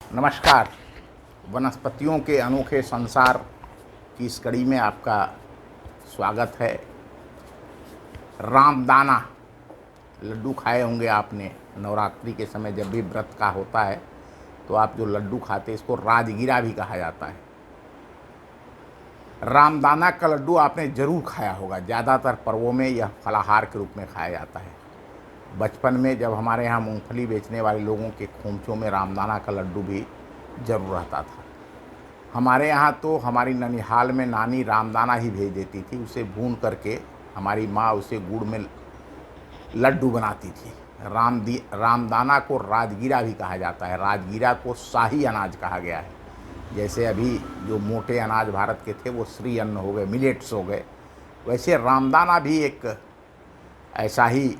नमस्कार। वनस्पतियों के अनोखे संसार की इस कड़ी में आपका स्वागत है। रामदाना लड्डू खाए होंगे आपने। नवरात्रि के समय जब भी व्रत का होता है तो आप जो लड्डू खाते हैं इसको राजगीरा भी कहा जाता है। रामदाना का लड्डू आपने ज़रूर खाया होगा। ज़्यादातर पर्वों में यह फलाहार के रूप में खाया जाता है। बचपन में जब हमारे यहाँ मूंगफली बेचने वाले लोगों के खोमचों में रामदाना का लड्डू भी ज़रूर रहता था। हमारे यहाँ तो हमारी ननिहाल में नानी रामदाना ही भेज देती थी। उसे भून करके हमारी माँ उसे गुड़ में लड्डू बनाती थी। रामदाना को राजगीरा भी कहा जाता है। राजगीरा को शाही अनाज कहा गया है। जैसे अभी जो मोटे अनाज भारत के थे वो श्री अन्न हो गए, मिलेट्स हो गए, वैसे रामदाना भी एक ऐसा ही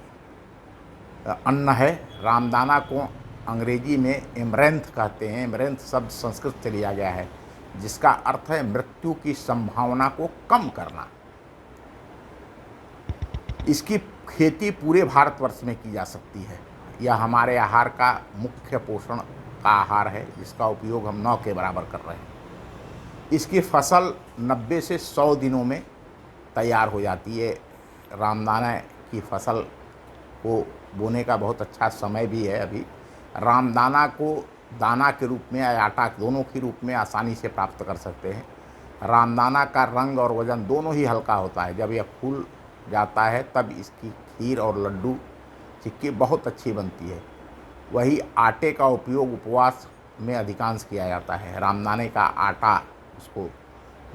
अन्न है। रामदाना को अंग्रेजी में एमरेंथ कहते हैं। एमरेंथ शब्द संस्कृत से लिया गया है जिसका अर्थ है मृत्यु की संभावना को कम करना। इसकी खेती पूरे भारतवर्ष में की जा सकती है। यह हमारे आहार का मुख्य पोषण का आहार है जिसका उपयोग हम 9 के बराबर कर रहे हैं। इसकी फसल 90 से 100 दिनों में तैयार हो जाती है। रामदाना की फसल को बोने का बहुत अच्छा समय भी है अभी। रामदाना को दाना के रूप में या आटा दोनों के रूप में आसानी से प्राप्त कर सकते हैं। रामदाना का रंग और वज़न दोनों ही हल्का होता है। जब यह फूल जाता है तब इसकी खीर और लड्डू चिक्की बहुत अच्छी बनती है। वही आटे का उपयोग उपवास में अधिकांश किया जाता है। रामदाने का आटा, उसको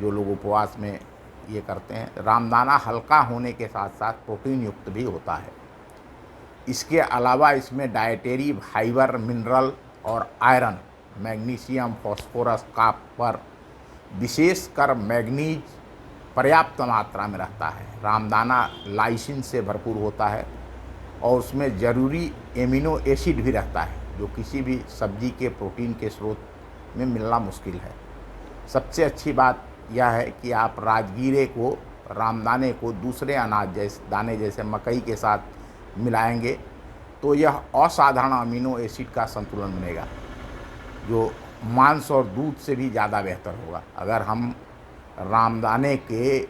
जो लोग उपवास में ये करते हैं। रामदाना हल्का होने के साथ साथ प्रोटीन युक्त भी होता है। इसके अलावा इसमें डाइटरी फाइबर, मिनरल और आयरन, मैग्नीशियम, फास्फोरस, कॉपर, विशेषकर मैग्नीज पर्याप्त मात्रा में रहता है। रामदाना लाइसिन से भरपूर होता है और उसमें ज़रूरी एमिनो एसिड भी रहता है जो किसी भी सब्जी के प्रोटीन के स्रोत में मिलना मुश्किल है। सबसे अच्छी बात यह है कि आप राजगीरे को, रामदाने को दूसरे अनाज जैसे दाने जैसे मकई के साथ मिलाएंगे तो यह असाधारण अमीनो एसिड का संतुलन बनेगा जो मांस और दूध से भी ज़्यादा बेहतर होगा। अगर हम रामदाने के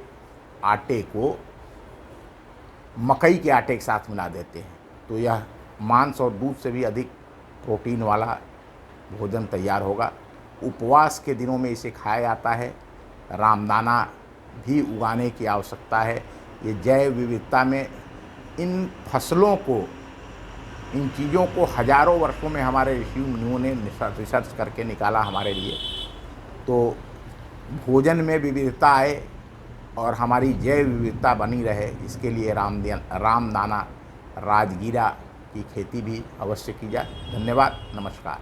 आटे को मकई के आटे के साथ मिला देते हैं तो यह मांस और दूध से भी अधिक प्रोटीन वाला भोजन तैयार होगा। उपवास के दिनों में इसे खाया जाता है। रामदाना भी उगाने की आवश्यकता है। ये जैव विविधता में इन फसलों को, इन चीज़ों को हज़ारों वर्षों में हमारे ऋषि मुनियों ने रिसर्च करके निकाला हमारे लिए। तो भोजन में विविधता आए और हमारी जैव विविधता बनी रहे, इसके लिए रामदाना, राजगीरा की खेती भी अवश्य की जाए। धन्यवाद। नमस्कार।